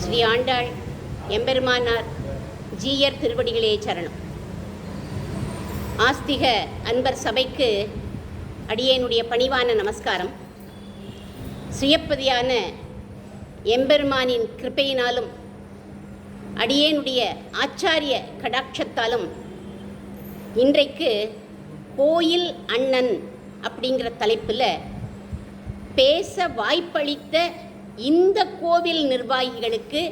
ஸ்ரீ ஆண்டாள் எம்பெருமானார் ஜீயர் திருவடிகளே சரணம். ஆஸ்திக அன்பர் சபைக்கு அடியேனுடைய பணிவான நமஸ்காரம். சுயப்பதியான எம்பெருமானின் கிருபையினாலும் அடியேனுடைய ஆச்சாரிய கடாட்சத்தாலும் இன்றைக்கு கோயில் அண்ணன் அப்படிங்கிற தலைப்பில் பேச வாய்ப்பளித்த இந்த கோவில் நிர்வாகிகளுக்கு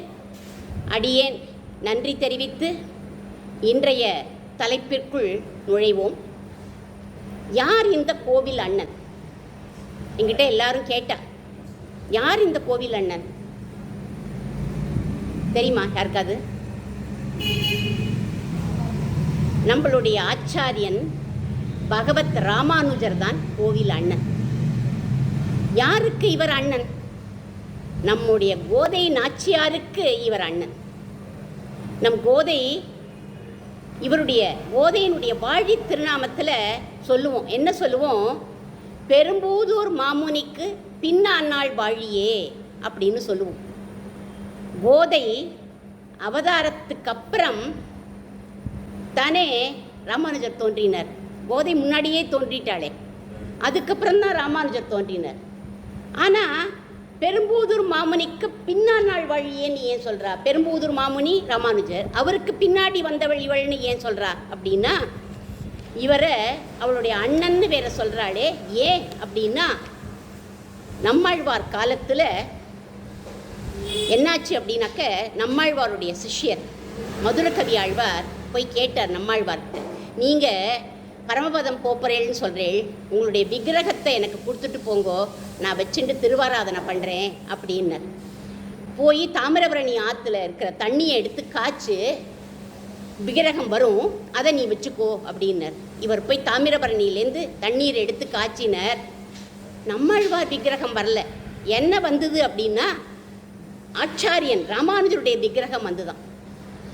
அடியேன் நன்றி தெரிவித்து இன்றைய தலைப்பிற்குள் நுழைவோம். யார் இந்த கோவில் அண்ணன்? என்கிட்ட எல்லாரும் கேட்டா, யார் இந்த கோவில் அண்ணன் தெரியுமா யாருக்காது? நம்மளுடைய ஆச்சாரியன் பகவத் ராமானுஜர் தான் கோவில் அண்ணன். யாருக்கு இவர் அண்ணன்? நம்முடைய கோதை நாச்சியாருக்கு இவர் அண்ணன். நம் கோதை கோதையினுடைய வாழி திருநாமத்தில் சொல்லுவோம். என்ன சொல்லுவோம்? பெரும்பூதூர் மாமுனிக்கு பின்னாள் வாழியே அப்படின்னு சொல்லுவோம். கோதை அவதாரத்துக்கு அப்புறம் தானே ராமானுஜர் தோன்றினார். கோதை முன்னாடியே தோன்றிட்டாளே, அதுக்கப்புறம் தான் ராமானுஜர் தோன்றினார். ஆனால் பெரும்பூதூர் மாமுனிக்கு பின்னாள் வழியேன்னு ஏன் சொல்கிறா? பெரும்பூதூர் மாமுனி ராமானுஜர், அவருக்கு பின்னாடி வந்தவள் இவள்னு ஏன் சொல்கிறா அப்படின்னா, இவரை அவளுடைய அண்ணன்னு வேற சொல்கிறாளே ஏன் அப்படின்னா, நம்மாழ்வார் காலத்தில் என்னாச்சு அப்படின்னாக்க, நம்மாழ்வாருடைய சிஷ்யர் மதுரகவி ஆழ்வார் போய் கேட்டார் நம்மாழ்வார்கிட்ட, நீங்கள் பரமபதம் போப்பறேன்னு சொல்கிறேன், உங்களுடைய விக்கிரகத்தை எனக்கு கொடுத்துட்டு போங்கோ, நான் வச்சுட்டு திருவாராதனை பண்ணுறேன் அப்படின்னார். போய் தாமிரபரணி ஆற்றுல இருக்கிற தண்ணியை எடுத்து காய்ச்சி விக்கிரகம் வரும், அதை நீ வச்சுக்கோ அப்படின்னார். இவர் போய் தாமிரபரணியிலேருந்து தண்ணீர் எடுத்து காய்ச்சினார். நம்மாழ்வார் விக்கிரகம் வரல. என்ன வந்தது அப்படின்னா, ஆச்சாரியன் ராமானுஜருடைய விக்கிரகம் வந்துதான்.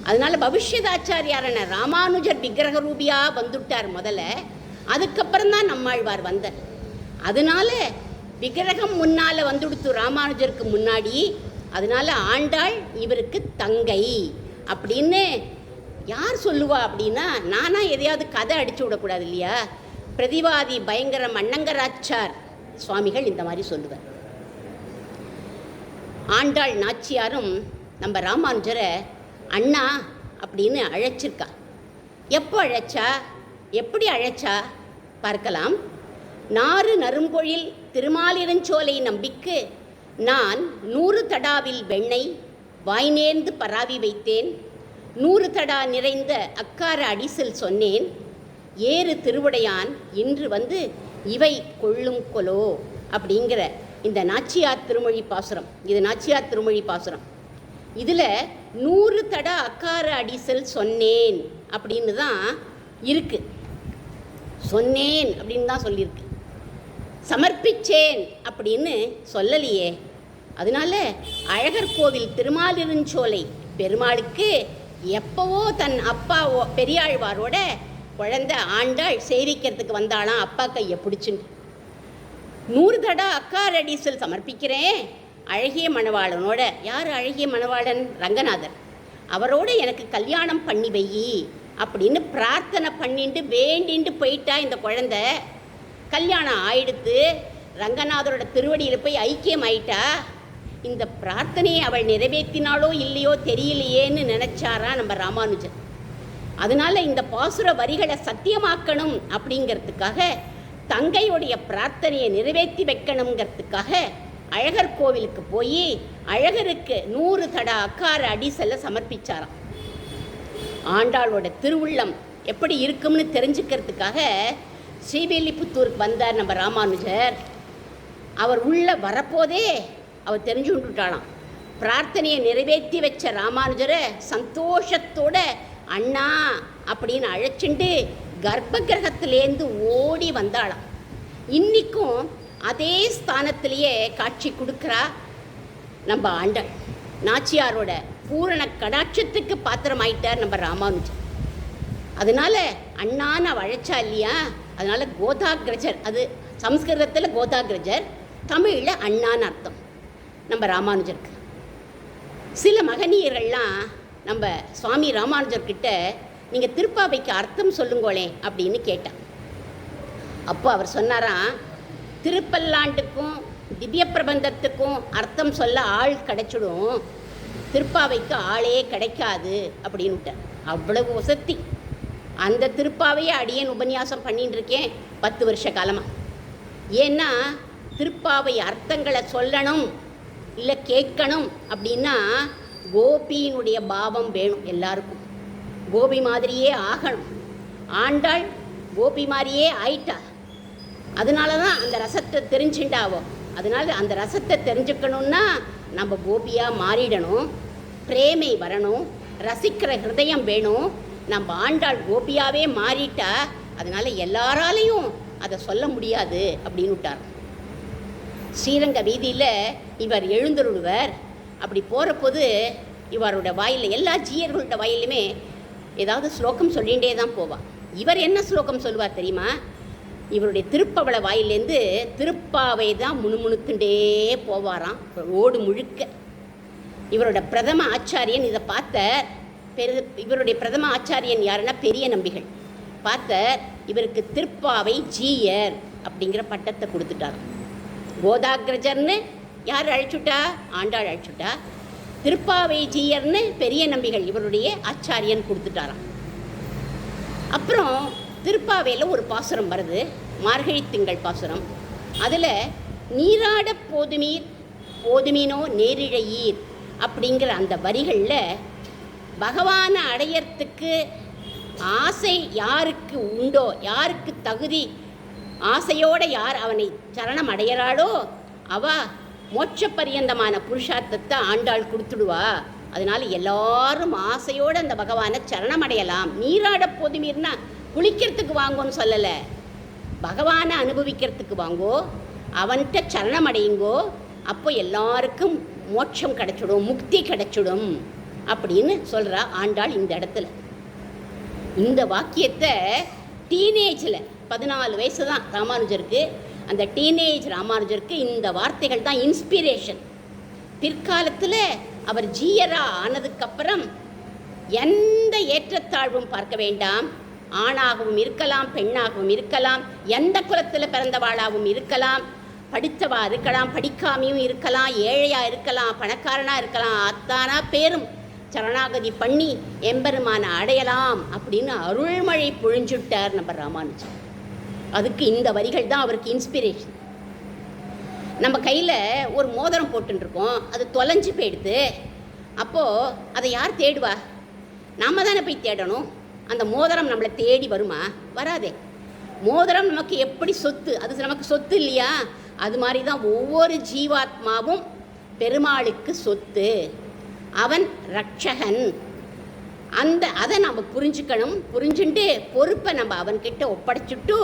அதனால பவிஷ்யதாச்சாரியாரான ராமானுஜர் விக்கிரக ரூபியாக வந்துட்டார் முதல்ல. அதுக்கப்புறம் தான் நம்மாழ்வார் வந்தார். அதனால விக்கிரகம் முன்னால் வந்துடுத்து ராமானுஜருக்கு முன்னாடி. அதனால ஆண்டாள் இவருக்கு தங்கை அப்படின்னு யார் சொல்லுவா அப்படின்னா, நானா எதையாவது கதை அடிச்சு விடக்கூடாது இல்லையா? பிரதிவாதி பயங்கர மன்னங்கராச்சார் சுவாமிகள் இந்த மாதிரி சொல்லுவார். ஆண்டாள் நாச்சியாரும் நம்ம ராமானுஜரை அண்ணா அப்படின்னு அழைச்சிருக்கா. எப்போ அழைச்சா, எப்படி அழைச்சா பார்க்கலாம். நாறு நறும்பொழில் திருமாலிருஞ்சோலை நம்பிக்கு நான் 100 தடாவில் வெண்ணெய் வாய்நேர்ந்து பராவி வைத்தேன், 100 தடா நிறைந்த அக்கார அடிசல் சொன்னேன், ஏறு திருவுடையான் இன்று வந்து இவை கொள்ளும் கொலோ அப்படிங்கிற இந்த நாச்சியார் திருமொழி பாசுரம். இது நாச்சியார் திருமொழி பாசுரம். இதில் 100 தடா அக்கார அடிசல் சொன்னேன் அப்படின்னு தான் இருக்கு. சொன்னேன் அப்படின்னு தான் சொல்லியிருக்கு, சமர்ப்பிச்சேன் அப்படின்னு சொல்லலையே. அதனால அழகர் கோவில் திருமாலிருஞ்சோலை பெருமாளுக்கு எப்போவோ தன் அப்பா பெரியாழ்வாரோட குழந்தை ஆண்டாள் சேவிக்கிறதுக்கு வந்தாலாம் அப்பா கையை பிடிச்சுன்னு. 100 தடா அக்கார அடிசல் சமர்ப்பிக்கிறேன் அழகிய மணவாளனோட. யார் அழகிய மணவாளன்? ரங்கநாதர். அவரோட எனக்கு கல்யாணம் பண்ணி வை அப்படின்னு பிரார்த்தனை பண்ணிட்டு வேண்டிட்டு போயிட்டா இந்த குழந்தை. கல்யாணம் ஆயிடுத்து, ரங்கநாதரோட திருவடியில் போய் ஐக்கியம் ஆயிட்டா. இந்த பிரார்த்தனையை அவள் நிறைவேற்றினாலோ இல்லையோ தெரியலையேன்னு நினைச்சாரா நம்ம ராமானுஜர். அதனால இந்த பாசுர வரிகளை சத்தியமாக்கணும் அப்படிங்கிறதுக்காக, தங்கையுடைய பிரார்த்தனையை நிறைவேற்றி வைக்கணுங்கிறதுக்காக அழகர் கோவிலுக்கு போய் அழகருக்கு 100 தடா அக்கார அடிசல்ல சமர்ப்பிச்சாராம். ஆண்டாளோட திருவுள்ளம் எப்படி இருக்கும்னு தெரிஞ்சுக்கிறதுக்காக ஸ்ரீவில்லிபுத்தூருக்கு வந்தார் நம்ம ராமானுஜர். அவர் உள்ள வரப்போதே அவர் தெரிஞ்சு கொண்டுட்டாளாம். பிரார்த்தனையை நிறைவேற்றி வச்ச ராமானுஜரை சந்தோஷத்தோட அண்ணா அப்படின்னு அழைச்சிண்டு கர்ப்ப கிரகத்திலேருந்து ஓடி வந்தாளாம். இன்னைக்கும் அதே ஸ்தானத்திலேயே காட்சி கொடுக்குறா நம்ம ஆண்டாள். நாச்சியாரோட பூரண கடாட்சத்துக்கு பாத்திரமாயிட்டார் நம்ம ராமானுஜர். அதனால அண்ணான்னு அழைச்சா இல்லையா, அதனால கோதாகிரஜர், அது சம்ஸ்கிருதத்தில் கோதாகிரஜர், தமிழில் அண்ணான்னு அர்த்தம் நம்ம ராமானுஜருக்கு. சில மகனியர்கள்லாம் நம்ம சுவாமி ராமானுஜர்கிட்ட நீங்கள் திருப்பாவைக்கு அர்த்தம் சொல்லுங்களே அப்படின்னு கேட்டான். அப்போ அவர் சொன்னாராம், திருப்பல்லாண்டுக்கும் திவ்ய பிரபந்தத்துக்கும் அர்த்தம் சொல்ல ஆள் கிடைச்சிடும், திருப்பாவைக்கு ஆளே கிடைக்காது அப்படின்னுட்டார். அவ்வளவு வசதி. அந்த திருப்பாவையே அடியேன் உபன்யாசம் பண்ணிட்டு இருக்கேன் 10 வருஷ காலமாக. ஏன்னா திருப்பாவை அர்த்தங்களை சொல்லணும் இல்லை கேட்கணும் அப்படின்னா கோபியினுடைய பாவம் வேணும் எல்லாருக்கும். கோபி மாதிரியே ஆகணும். ஆண்டாள் கோபி மாதிரியே ஆயிட்டா. அதனால தான் அந்த ரசத்தை தெரிஞ்சுட்டாவோ. அதனால அந்த ரசத்தை தெரிஞ்சுக்கணுன்னா நம்ம கோபியாக மாறிடணும், பிரேமை வரணும், ரசிக்கிற ஹிருதயம் வேணும். நம்ம ஆண்டாள் கோபியாகவே மாறிட்டா அதனால் எல்லாராலையும் அதை சொல்ல முடியாது அப்படின்னு விட்டார். ஸ்ரீரங்க வீதியில் இவர் எழுந்தருள்வர். அப்படி போகிறபோது இவரோட வாயில், எல்லா ஜீயர்களோட வாயிலுமே ஏதாவது ஸ்லோகம் சொல்லிகிட்டே தான் போவார். இவர் என்ன ஸ்லோகம் சொல்லுவார் தெரியுமா? இவருடைய திருப்பவள வாயிலேருந்து திருப்பாவை தான் முணுமுணுத்துண்டே போவாராம் ரோடு முழுக்க. இவரோட பிரதம ஆச்சாரியன் இதை பார்த்த இவருடைய பிரதம ஆச்சாரியன் யாருன்னா பெரிய நம்பிகள் பார்த்த இவருக்கு திருப்பாவை ஜீயர் அப்படிங்கிற பட்டத்தை கொடுத்துட்டார். கோதாகிரஜர்னு யார் அழைச்சுட்டா? ஆண்டாள் அழைச்சுட்டா. திருப்பாவை ஜீயர்னு பெரிய நம்பிகள் இவருடைய ஆச்சாரியன் கொடுத்துட்டாராம். அப்புறம் திருப்பாவையில் ஒரு பாசுரம் வருது, மார்கழி திங்கள் பாசுரம். அதில் நீராட போதுமீர் போதுமீனோ நேரிழையீர் அப்படிங்கிற அந்த வரிகளில் பகவானை அடையறதுக்கு ஆசை யாருக்கு உண்டோ, யாருக்கு தகுதி, ஆசையோடு யார் அவனை சரணம் அடையிறாளோ அவ மோட்ச பரியந்தமான புருஷார்த்தத்தை ஆண்டாள் கொடுத்துடுவா. அதனால் எல்லாரும் ஆசையோடு அந்த பகவானை சரணம் அடையலாம். நீராட போதுமீர்னா குளிக்கிறதுக்கு வாங்கோன்னு சொல்லலை, பகவானை அனுபவிக்கிறதுக்கு வாங்கோ, அவன்கிட்ட சரணம் அடையுங்கோ, அப்போ எல்லாருக்கும் மோட்சம் கிடைச்சிடும், முக்தி கிடைச்சிடும் அப்படின்னு சொல்கிறா ஆண்டாள் இந்த இடத்துல. இந்த வாக்கியத்தை டீனேஜில் 14 வயசு தான் ராமானுஜருக்கு. அந்த டீனேஜ் ராமானுஜருக்கு இந்த வார்த்தைகள் தான் இன்ஸ்பிரேஷன். பிற்காலத்தில் அவர் ஜீயரா ஆனதுக்கப்புறம் எந்த ஏற்றத்தாழ்வும் பார்க்க வேண்டாம், ஆணாகவும் இருக்கலாம், பெண்ணாகவும் இருக்கலாம், எந்த குலத்தில் பிறந்தவாளாகவும் இருக்கலாம், படித்தவா இருக்கலாம், படிக்காமையும் இருக்கலாம், ஏழையாக இருக்கலாம், பணக்காரனாக இருக்கலாம், அத்தானா பேரும் சரணாகதி பண்ணி எம்பெருமான அடையலாம் அப்படின்னு அருள்மழை பொழிஞ்சுட்டார் நம்ம ராமானுஜர். அதுக்கு இந்த வரிகள் தான் அவருக்கு இன்ஸ்பிரேஷன். நம்ம கையில் ஒரு மோதிரம் போட்டுருக்கோம், அது தொலைஞ்சு போயிடுது. அப்போது அதை யார் தேடுவா? நாம் தானே போய் தேடணும். அந்த மோதிரம் நம்மளை தேடி வருமா? வராதே. மோதிரம் நமக்கு எப்படி சொத்து, அது நமக்கு சொத்து இல்லையா? அது மாதிரி தான் ஒவ்வொரு ஜீவாத்மாவும் பெருமாளுக்கு சொத்து. அவன் ரட்சகன். அதை நம்ம புரிஞ்சுக்கணும். புரிஞ்சுட்டு பொறுப்பை நம்ம அவன்கிட்ட ஒப்படைச்சிட்டு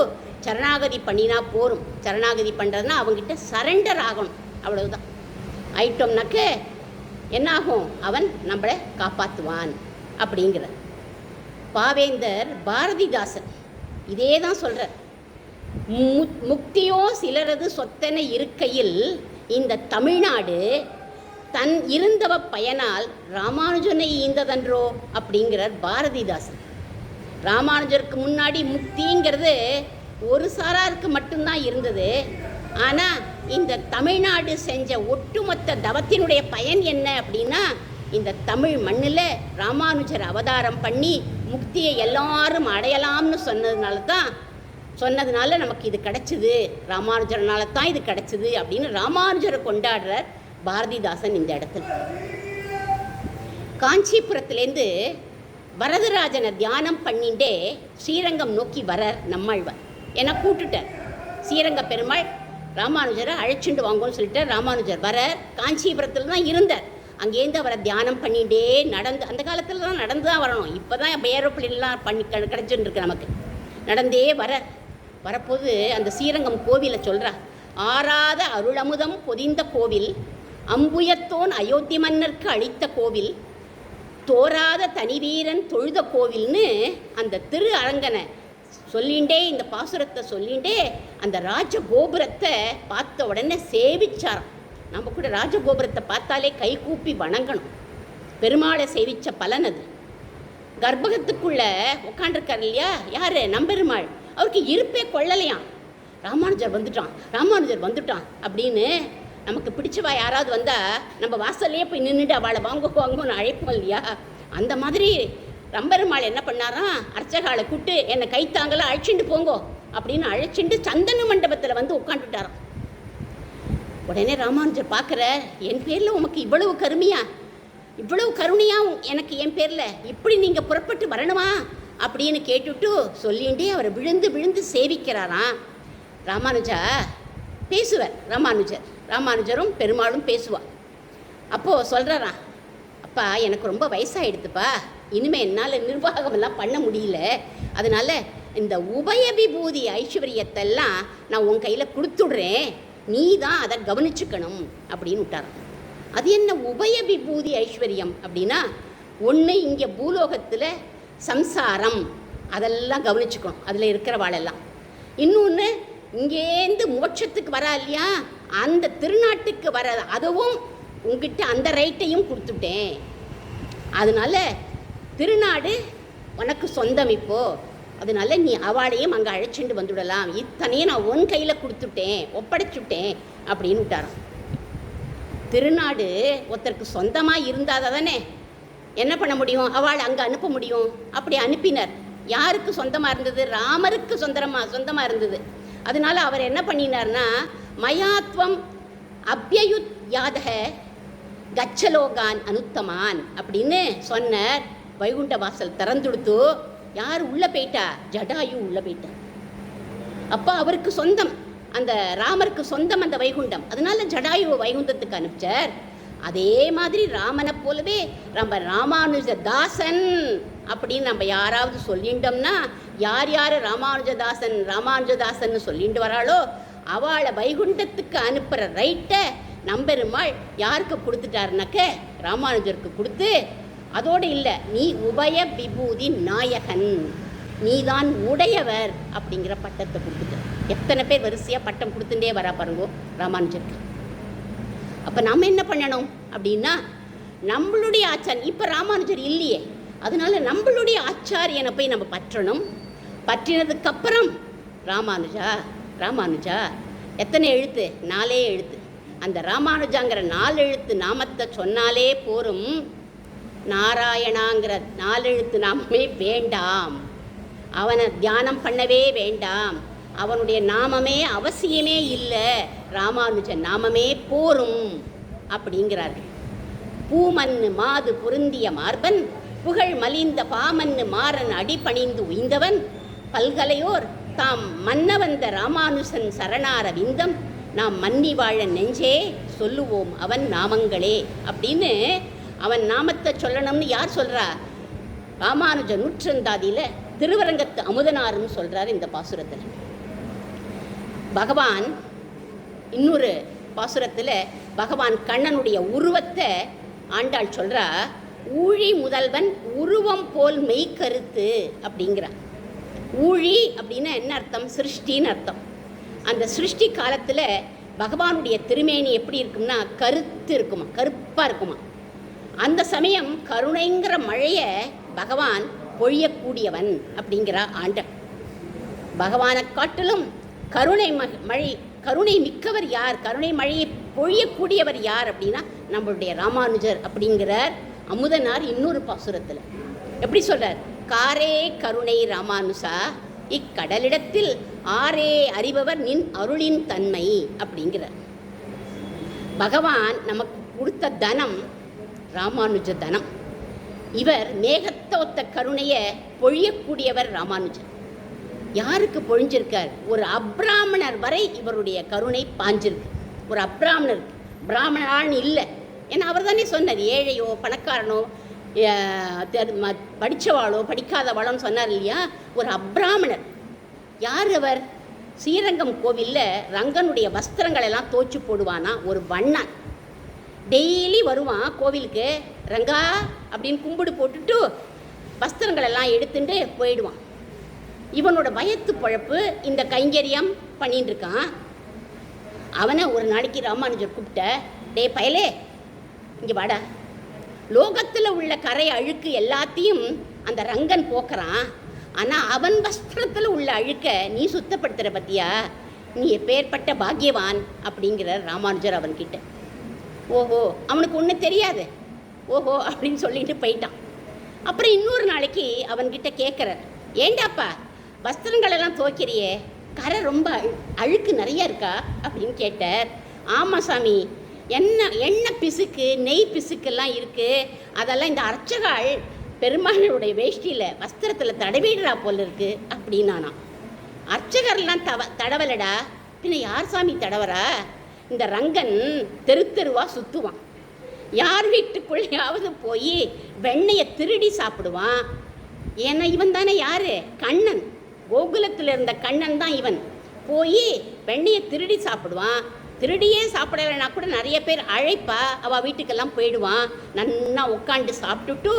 சரணாகதி பண்ணினா போரும். சரணாகதி பண்ணுறதுனா அவன்கிட்ட சரண்டர் ஆகணும், அவ்வளவுதான். ஆயிட்டோம்னாக்க என்னாகும்? அவன் நம்மளை காப்பாற்றுவான் அப்படிங்கிற. பாவேந்தர் பாரதிதாசன் இதே தான் சொல்கிறார். முக்தியோ சிலரது சொத்தென இருக்கையில் இந்த தமிழ்நாடு தன் இருந்தவ பயனால் ராமானுஜனை ஈந்ததன்றோ அப்படிங்கிறார் பாரதிதாசன். ராமானுஜருக்கு முன்னாடி முக்திங்கிறது ஒரு சாராருக்கு மட்டும்தான் இருந்தது. ஆனால் இந்த தமிழ்நாடு செஞ்ச ஒட்டுமொத்த தவத்தினுடைய பயன் என்ன அப்படின்னா, இந்த தமிழ் மண்ணில் ராமானுஜர் அவதாரம் பண்ணி முக்தியை எல்லாரும் அடையலாம்னு சொன்னதுனால நமக்கு இது கிடச்சிது, ராமானுஜர்னால தான் இது கிடச்சிது அப்படின்னு ராமானுஜரை கொண்டாடுறார் பாரதிதாசன் இந்த இடத்துல. காஞ்சிபுரத்துலேருந்து வரதராஜனை தியானம் பண்ணிட்டே ஸ்ரீரங்கம் நோக்கி வரார் நம்மாழ்வார். ஏன்னா கூட்டுட்டார் ஸ்ரீரங்க பெருமாள் ராமானுஜரை அழைச்சிட்டு வாங்கன்னு சொல்லிட்டு ராமானுஜர் வரார். காஞ்சிபுரத்தில் தான் இருந்தார். அங்கேருந்து அவரை தியானம் பண்ணிகிட்டே நடந்து, அந்த காலத்தில் தான் நடந்து தான் வரணும், இப்போ தான் ஏரோப்ளேன்லாம் பண்ணி கிடச்சிட்டு இருக்கு நமக்கு. நடந்தே வரப்போது அந்த ஸ்ரீரங்கம் கோவிலை சொல்கிறா, ஆறாத அருளமுதம் பொதிந்த கோவில், அம்புயத்தோன் அயோத்தி மன்னருக்கு அளித்த கோவில், தோராத தனிவீரன் தொழுத கோவில்னு அந்த திரு அரங்கனை சொல்லிகிட்டே, இந்த பாசுரத்தை சொல்லிகிட்டே அந்த ராஜகோபுரத்தை பார்த்த உடனே சேவிச்சாராம். நம்ம கூட ராஜகோபுரத்தை பார்த்தாலே கை கூப்பி வணங்கணும். பெருமாளை சேவித்த பலன் அது. கர்ப்பகத்துக்குள்ளே உட்காண்டிருக்கார் இல்லையா, யார்? நம்பெருமாள். அவருக்கு இருப்பே கொள்ளலையாம். ராமானுஜர் வந்துட்டான் அப்படின்னு நமக்கு பிடிச்சவா யாராவது வந்தால் நம்ம வாசல்லையே போய் நின்றுட்டு அவளை வாங்குன்னு அழைப்போம் இல்லையா, அந்த மாதிரி நம்பெருமாள் என்ன பண்ணாராம், அர்ச்சகாலை கூப்பிட்டு என்னை கைத்தாங்கலாம் அழைச்சிட்டு போங்கோ அப்படின்னு அழைச்சிட்டு சந்தன மண்டபத்தில் வந்து உட்காந்துட்டாராம். உடனே ராமானுஜர் பார்க்குற, என் பேரில் உமக்கு இவ்வளவு கருணையா எனக்கு என் பேரில் இப்படி நீங்கள் புறப்பட்டு வரணுமா அப்படின்னு கேட்டுட்டு சொல்லிகிட்டே அவரை விழுந்து சேவிக்கிறாராம். ராமானுஜா பேசுவார். ராமானுஜரும் பெருமாளும் பேசுவார். அப்போது சொல்கிறாராம், அப்பா எனக்கு ரொம்ப வயசாகிடுதுப்பா, இனிமேல் என்னால் நிர்வாகமெல்லாம் பண்ண முடியல, அதனால் இந்த உபய விபூதி ஐஸ்வர்யத்தெல்லாம் நான் உன் கையில் கொடுத்துடுறேன், நீ தான் அதை கவனிச்சுக்கணும் அப்படின்னு விட்டாராம். அது என்ன உபய விபூதி ஐஸ்வர்யம் அப்படின்னா, ஒன்று இங்கே பூலோகத்தில் சம்சாரம் அதெல்லாம் கவனிச்சுக்கணும், அதில் இருக்கிறவாளெல்லாம். இன்னொன்று இங்கேருந்து மோட்சத்துக்கு வரா இல்லையா, அந்த திருநாட்டுக்கு வர அதுவும் உங்ககிட்ட அந்த ரைட்டையும் கொடுத்துட்டேன், அதனால திருநாடு உனக்கு சொந்தம் இப்போது, அதனால நீ அவளையும் அங்கே அழைச்சிட்டு வந்துவிடலாம், இத்தனையும் நான் உன் கையில் கொடுத்துட்டேன், ஒப்படைச்சுட்டேன் அப்படின்னு விட்டாராம். திருநாடு ஒருத்தருக்கு சொந்தமாக இருந்தால் தானே என்ன பண்ண முடியும், அவளை அங்கே அனுப்ப முடியும். அப்படி அனுப்பினர். யாருக்கு சொந்தமாக இருந்தது? ராமருக்கு சொந்தமாக இருந்தது. அதனால அவர் என்ன பண்ணினார்னா, மயாத்வம் அப்யயுத் யாதக கச்சலோகான் அனுத்தமான் அப்படின்னு சொன்னார். வைகுண்ட வாசல் திறந்துடுத்து. யார் உள்ளே போயிட்டா? ஜடாயு உள்ளே போயிட்டா. அப்போ அவருக்கு சொந்தம், அந்த ராமருக்கு சொந்தம் அந்த வைகுண்டம். அதனால ஜடாயுவை வைகுண்டத்துக்கு அனுப்பிச்சார். அதே மாதிரி ராமனை போலவே நம்ம ராமானுஜதாசன் அப்படின்னு நம்ம யாராவது சொல்லிட்டோம்னா, யார் ராமானுஜதாசன் சொல்லிட்டு வராளோ அவளை வைகுண்டத்துக்கு அனுப்புகிற ரைட்டை நம்பெருமாள் யாருக்கு கொடுத்துட்டாருனாக்க ராமானுஜருக்கு கொடுத்து, அதோடு இல்லை, நீ உபய விபூதி நாயகன், நீதான் உடையவர் அப்படிங்கிற பட்டத்தை கொடுத்துட்டார். எத்தனை பேர் வரிசையாக பட்டம் கொடுத்துட்டே வரா பாருங்கோ ராமானுஜருக்கு. அப்போ நம்ம என்ன பண்ணணும் அப்படின்னா, நம்மளுடைய ஆச்சாரியன் இப்போ ராமானுஜர் இல்லையே, அதனால நம்மளுடைய ஆச்சாரியனை போய் நம்ம பற்றணும். பற்றினதுக்கப்புறம் ராமானுஜா எத்தனை எழுத்து? 4 எழுத்து. அந்த ராமானுஜாங்கிற 4 எழுத்து நாமத்தை சொன்னாலே போரும். நாராயணாங்கிற 4 எழுத்து நாமமே வேண்டாம், அவனை தியானம் பண்ணவே வேண்டாம், அவனுடைய நாமமே அவசியமே இல்லை, ராமானுஜன் நாமமே போரும் அப்படிங்கிறார்கள். பூமன்னு மாது பொருந்திய மார்பன் புகழ் மலிந்த பாமன்னு மாறன் அடிபணிந்து உய்ந்தவன் பல்கலையோர் தாம் மன்னவந்த ராமானுசன் சரணார விந்தம் நாம் மன்னி வாழ நெஞ்சே சொல்லுவோம் அவன் நாமங்களே அப்படின்னு அவன் நாமத்தை சொல்லணும்னு யார் சொல்கிறா? ராமானுஜ நூற்றந்தாதியில் திருவரங்கத்து அமுதனாருன்னு சொல்கிறார் இந்த பாசுரத்தில். பகவான் இன்னொரு பாசுரத்தில் பகவான் கண்ணனுடைய உருவத்தை ஆண்டாள் சொல்கிறா, ஊழி முதல்வன் உருவம் போல் மெய்கருத்து அப்படிங்கிறார். ஊழி அப்படின்னா என்ன அர்த்தம்? சிருஷ்டின்னு அர்த்தம். அந்த சிருஷ்டி காலத்தில் பகவானுடைய திருமேனி எப்படி இருக்கும்னா கருத்து இருக்குமா, கருப்பாக இருக்குமா. அந்த சமயம் கருணைங்கிற மழையை பகவான் பொழியக்கூடியவன் அப்படிங்கிறா ஆண்டாள். பகவானை காட்டிலும் கருணை மிக்கவர் யார், கருணை மழையை பொழியக்கூடியவர் யார் அப்படின்னா நம்மளுடைய ராமானுஜர் அப்படிங்கிறார் அமுதனார் இன்னொரு பாசுரத்தில். எப்படி சொல்கிறார்? காரே கருணை ராமானுசா இக்கடலிடத்தில் ஆரே அறிபவர் நின் அருளின் தன்மை அப்படிங்கிறார். பகவான் நமக்கு கொடுத்த தனம் ராமானுஜ தனம். இவர் மேகத்தோத்த கருணையை பொழியக்கூடியவர் ராமானுஜர். யாருக்கு பொழிஞ்சிருக்கார்? ஒரு அப்ராமணர் வரை இவருடைய கருணை பாஞ்சிருக்கு. ஒரு அப்ராமணருக்கு, பிராமணான்னு இல்லை, ஏன்னா அவர் தானே சொன்னார், ஏழையோ பணக்காரனோ படித்தவாளோ படிக்காதவாளோன்னு சொன்னார் இல்லையா. ஒரு அப்ராமணர். யார் அவர்? ஸ்ரீரங்கம் கோவிலில் ரங்கனுடைய வஸ்திரங்கள் எல்லாம் தோச்சு போடுவானா ஒரு வண்ணன். டெய்லி வருவான் கோவிலுக்கு, ரங்கா அப்படின்னு கும்பிடு போட்டுட்டு வஸ்திரங்கள் எல்லாம் எடுத்துட்டு போயிடுவான். இவனோட வயத்து பழப்பு இந்த கைங்கரியம் பண்ணிட்டு இருக்கான். அவனை ஒரு நாளைக்கு ராமானுஜர் கூப்பிட்ட, டே பயலே இங்கே வாடா, லோகத்தில் உள்ள கரை அழுக்கு எல்லாத்தையும் அந்த ரங்கன் போக்குறான். ஆனால் அவன் வஸ்திரத்தில் உள்ள அழுக்க நீ சுத்தப்படுத்துகிற பத்தியா, நீ எப்பேற்பட்ட பாக்கியவான் அப்படிங்கிறார் ராமானுஜர் அவன்கிட்ட. ஓஹோ, அவனுக்கு ஒன்றும் தெரியாது, ஓஹோ அப்படின்னு சொல்லிட்டு போயிட்டான். அப்புறம் இன்னொரு நாளைக்கு அவன்கிட்ட கேட்குறார், ஏண்டாப்பா வஸ்திரங்களெல்லாம் துவைக்கிறியே, கரை ரொம்ப அழுக்கு நிறையா இருக்கா அப்படின்னு கேட்டார். ஆமாம் சாமி, எண்ணெய் பிசுக்கு நெய் பிசுக்கெல்லாம் இருக்குது, அதெல்லாம் இந்த அர்ச்சகாள் பெருமாளுடைய வேஷ்டியில் வஸ்திரத்தில் தடவிடுறா போல் இருக்குது அப்படின்னானா. அர்ச்சகர்லாம் தடவலடா, பின்ன யார் சாமி தடவரா? இந்த ரங்கன் தெரு தெருவாக சுற்றுவான், யார் வீட்டுக்குள்ளேயாவது போய் வெண்ணெயை திருடி சாப்பிடுவான். ஏன்னா இவன் தானே யார், கண்ணன், கோகுலத்தில் இருந்த கண்ணன் தான் இவன். போய் வெண்ணெயை திருடி சாப்பிடுவான். திருடியே சாப்பிடலைன்னா கூட நிறைய பேர் அழைப்பா, அவள் வீட்டுக்கெல்லாம் போயிடுவான். நன்னா உட்காந்து சாப்பிட்டுட்டு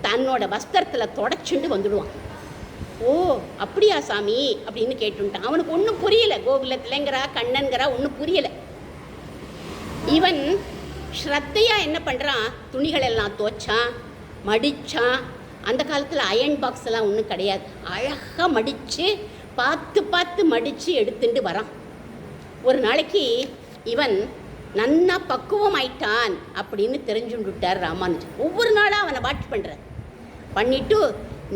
தன்னோட வஸ்திரத்தில் தொடச்சுண்டு வந்துடுவான். ஓ அப்படியா சாமி அப்படின்னு கேட்டுட்டான். அவனுக்கு ஒன்றும் புரியலை, கோகுலத்திலங்கிறா கண்ணன்கிறா ஒன்றும் புரியலை. இவன் ஸ்ரத்தையாக என்ன பண்ணுறான், துணிகளெல்லாம் துவைச்சான், மடித்தான். அந்த காலத்தில் அயன் பாக்ஸ் எல்லாம் ஒன்றும் கிடையாது, அழகாக மடித்து பார்த்து பார்த்து மடித்து எடுத்துட்டு வரான். ஒரு நாளைக்கு இவன் நன்னா பக்குவம் ஆயிட்டான் அப்படின்னு தெரிஞ்சுட்டார் ராமானுஜர். ஒவ்வொரு நாளாக அவனை வாட்ச் பண்ணுறார். பண்ணிவிட்டு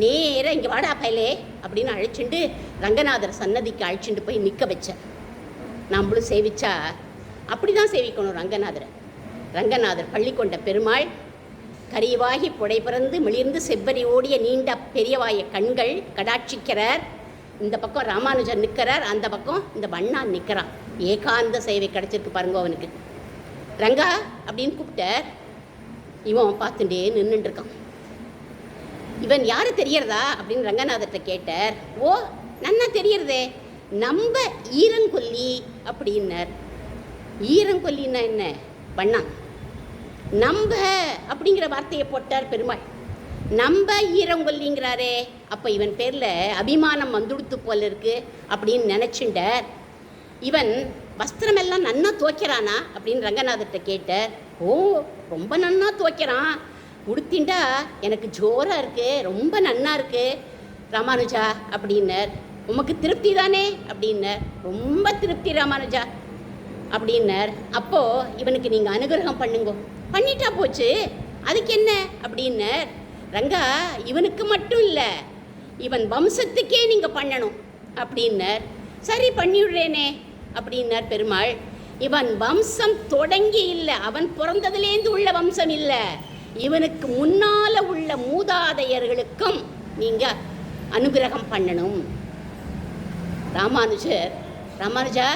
நேராக இங்கே வாடா பயலே அப்படின்னு அழைச்சிட்டு ரங்கநாதர் சன்னதிக்கு அழைச்சிட்டு போய் நிற்க வச்சார். நம்மளும் சேவிச்சா அப்படி தான் சேவிக்கணும் ரங்கநாதரை. ரங்கநாதர் பள்ளி கொண்ட பெருமாள், கரியவாகி புடை பிறந்து மிளிர்ந்து செவ்வரி ஓடிய நீண்ட பெரியவாய கண்கள் கடாட்சிக்கிறார். இந்த பக்கம் ராமானுஜர் நிற்கிறார், அந்த பக்கம் இந்த வண்ணான் நிற்கிறான். ஏகாந்த சேவை கிடச்சிருக்கு பாருங்க அவனுக்கு. ரங்கா அப்படின்னு கூப்பிட்டார். இவன் பார்த்துட்டே நின்றுட்டுருக்கான். இவன் யார் தெரியறதா அப்படின்னு ரங்கநாதர்கிட்ட கேட்டார். ஓ நன்னா தெரியறதே, நம்ம ஈரங்கொல்லி அப்படின்னார். ஈரங்கொல்லின்னா என்ன? வண்ணான். நம்ப அப்படிங்கிற வார்த்தையை போட்டார் பெருமாள். நம்ப ஈரங்கொல்லிங்கிறாரே, அப்போ இவன் பேரில் அபிமானம் வந்துடுத்து போல இருக்கு அப்படின்னு நினச்சிண்டார். இவன் வஸ்திரமெல்லாம் நன்னா துவைக்கிறானா அப்படின்னு ரங்கநாதர்கிட்ட கேட்டார். ஓ ரொம்ப நன்னா துவைக்கிறான், உடுத்திண்டா எனக்கு ஜோராக இருக்கு, ரொம்ப நன்னா இருக்கு ராமானுஜா அப்படின்னார். உமக்கு திருப்தி தானே அப்படின்னார். ரொம்ப திருப்தி ராமானுஜா அப்படின்னார். அப்போது இவனுக்கு நீங்கள் அனுகிரகம் பண்ணுங்க. பண்ணிட்டா போச்சு, அதுக்கு என்ன அப்படின்னார். ரங்கா இவனுக்கு மட்டும் இல்லை, இவன் வம்சத்துக்கே நீங்கள் பண்ணணும் அப்படின்னார். சரி பண்ணிவிடுறேனே அப்படின்னார் பெருமாள். இவன் வம்சம் தொடங்கி இல்லை, அவன் பிறந்ததுலேருந்து உள்ள வம்சம் இல்லை, இவனுக்கு முன்னால் உள்ள மூதாதையர்களுக்கும் நீங்கள் அனுகிரகம் பண்ணணும். ராமானுஜர், ராமானுஜா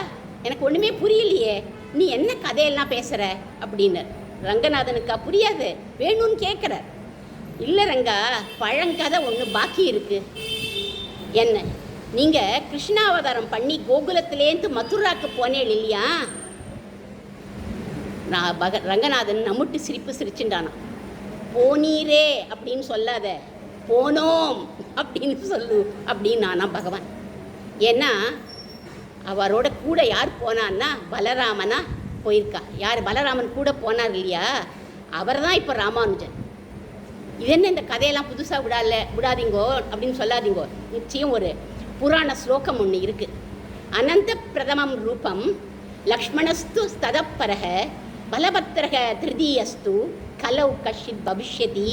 எனக்கு ஒன்றுமே புரியலையே, நீ என்ன கதையெல்லாம் பேசுகிற அப்படின்னார். ரங்கநாதனுக்கா புரியாது, வேணும்னு கேட்குறார். இல்லை ரங்கா, பழங்கதை ஒன்று பாக்கி இருக்கு. என்ன? நீங்கள் கிருஷ்ணாவதாரம் பண்ணி கோகுலத்திலேருந்து மதுராக்கு போனேன் இல்லையா? நான் ரங்கநாதன் நம்முட்டு சிரிப்பு சிரிச்சுட்டானா. போனீரே அப்படின்னு சொல்லாத, போனோம் அப்படின்னு சொல்லு அப்படின்னானா பகவான். ஏன்னா அவரோட கூட யார் போனான்னா பலராமனா போயிருக்கா. யார் பலராமன் கூட போனார் இல்லையா, அவர் தான் இப்போ ராமானுஜன். இது என்ன இந்த கதையெல்லாம் புதுசாக விடாதீங்கோ அப்படின்னு சொல்லாதீங்கோ. நிச்சயம் ஒரு புராண ஸ்லோகம் ஒன்று இருக்குது. அனந்த பிரதமம் ரூபம் லக்ஷ்மணஸ்து ஸ்ததப்பரக பலபத்திரக திருதீயஸ்து கலவு கஷித் பவிஷ்யதி.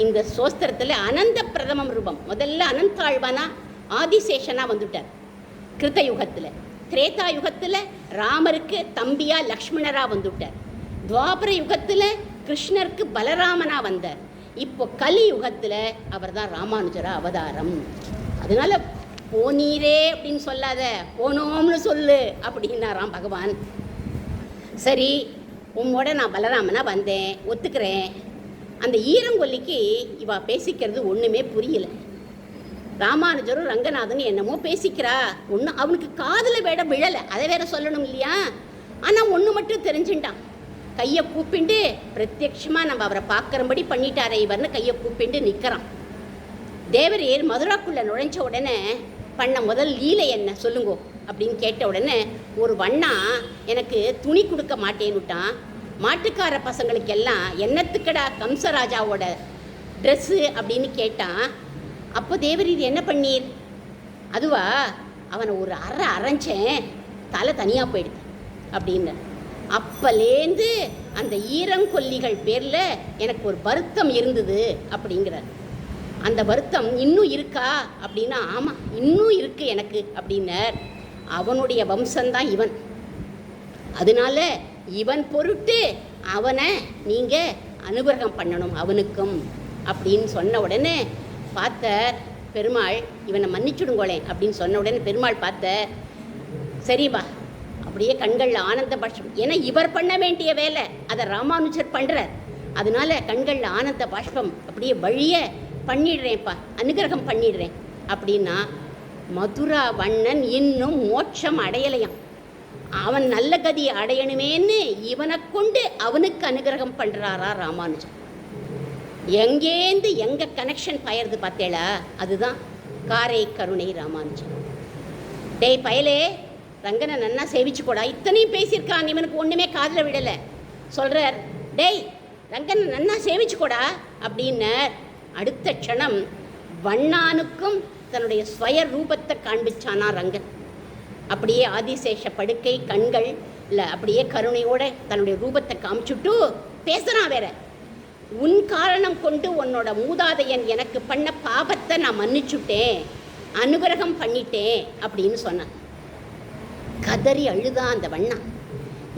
இந்த சோஸ்திரத்தில் அனந்த பிரதமம் ரூபம், முதல்ல அனந்தாழ்வானா ஆதிசேஷனாக வந்துட்டார் கிருத்தயுகத்தில். திரேதா யுகத்தில் ராமருக்கு தம்பியா லக்ஷ்மணராக வந்துட்டார். துவாபர யுகத்தில் கிருஷ்ணருக்கு பலராமனாக வந்தார். இப்போ கலி யுகத்தில் அவர் தான் ராமானுஜரா அவதாரம். அதனால போனீரே அப்படின்னு சொல்லாத, போனோம்னு சொல்லு அப்படின்னாராம் பகவான். சரி உம்மோட நான் பலராமனா வந்தேன், ஒத்துக்கிறேன். அந்த ஈரங்கொல்லிக்கு இவா பேசிக்கிறது ஒன்றுமே புரியலை. ராமானுஜரும் ரங்கநாதனும் என்னமோ பேசிக்கிறா, ஒன்று அவனுக்கு காதில் வேட விழலை, அதை வேற சொல்லணும் இல்லையா? ஆனால் ஒன்று மட்டும் தெரிஞ்சுட்டான். கையை கூப்பிண்டு பிரத்யட்சமாக நம்ம அவரை பார்க்குறபடி பண்ணிட்டாரே இவர்னு கையை கூப்பிண்டு நிற்கிறான். தேவரீர் மதுராக்குள்ளே நுழைஞ்ச உடனே பண்ண முதல் லீலை என்ன சொல்லுங்கோ அப்படின்னு கேட்ட உடனே ஒரு வண்ணா எனக்கு துணி கொடுக்க மாட்டேன்னுட்டான். மாட்டுக்கார பசங்களுக்கெல்லாம் என்னத்துக்கடா கம்சராஜாவோட ட்ரெஸ்ஸு அப்படின்னு கேட்டான். அப்போ தேவரீர் என்ன பண்ணீர்? அதுவா, அவனை ஒரு அரைஞ்சேன், தலை தனியாக போயிடுது அப்படின்னு. அப்பலேருந்து அந்த ஈரங்கொல்லிகள் பேரில் எனக்கு ஒரு வருத்தம் இருந்தது அப்படிங்கிறார். அந்த வருத்தம் இன்னும் இருக்கா அப்படின்னா, ஆமாம் இன்னும் இருக்குது எனக்கு அப்படின்னார். அவனுடைய வம்சம்தான் இவன், அதனால இவன் பொருட்டு அவனை நீங்கள் அனுகிரகம் பண்ணணும் அவனுக்கும் அப்படின்னு சொன்ன உடனே பார்த்தார் பெருமாள், இவனை மன்னிச்சுடுங்கோளேன் அப்படின்னு சொன்ன உடனே பெருமாள் பார்த்தார், சரிவா, அப்படியே கண்களில் ஆனந்த பாஷ்பம். ஏன்னா இவர் பண்ண வேண்டிய வேலை அதை ராமானுஜர் பண்ணுறார். அதனால கண்களில் ஆனந்த பாஷ்பம் அப்படியே வழிய பண்ணிடுறேன்ப்பா, அனுகிரகம் பண்ணிடுறேன் அப்படின்னா, மதுரா வண்ணன் இன்னும் மோட்சம் அடையலையாம். அவன் நல்ல கதியை அடையணுமேன்னு இவனை கொண்டு அவனுக்கு அனுகிரகம் பண்ணுறாரா ராமானுஜன். எங்கேந்து எங்கே கனெக்ஷன் பாயறது பார்த்தேளா? அதுதான் காரை கருணை ராமானுஜன். டேய் பயலே, ரங்கனை நன்னா சேவிச்சுக்கூடா, இத்தனையும் பேசியிருக்கான், இவனுக்கு ஒன்றுமே காதில் விடலை. சொல்கிறார், டேய் ரங்கனை நன்னா சேவிச்சுக்கூடா அப்படின்னு. அடுத்த க்ஷணம் வண்ணானுக்கும் தன்னுடைய ஸ்வய ரூபத்தை காண்பிச்சானா ரங்கன். அப்படியே ஆதிசேஷ படுக்கை கண்கள் இல்லை, அப்படியே கருணையோட தன்னுடைய ரூபத்தை காமிச்சுட்டு பேசுகிறான் வேற. உன் காரணம் கொண்டு உன்னோட மூதாதையன் எனக்கு பண்ண பாபத்தை நான் மன்னிச்சுட்டேன், அனுகிரகம் பண்ணிட்டேன் அப்படின்னு சொன்னான். கதறி அழுதான் அந்த வண்ணான்.